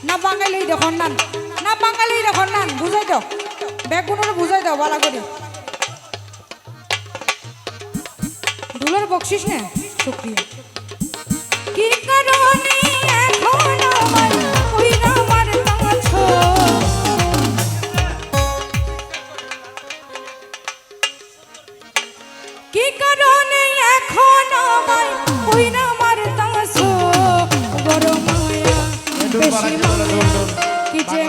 না বাঙালি দেখুন না না বাঙালি দেখুন না বুঝাই দাও বেগুনের বুঝাই দাও ভালো করে দুলার বকশিস না শুক্রিয়া কি কারণে এখন আমার ওই আমার তাছো কি কারণে এখন আমার ওই আমার তাছো বড় মায়া বেশি মায়া কি যে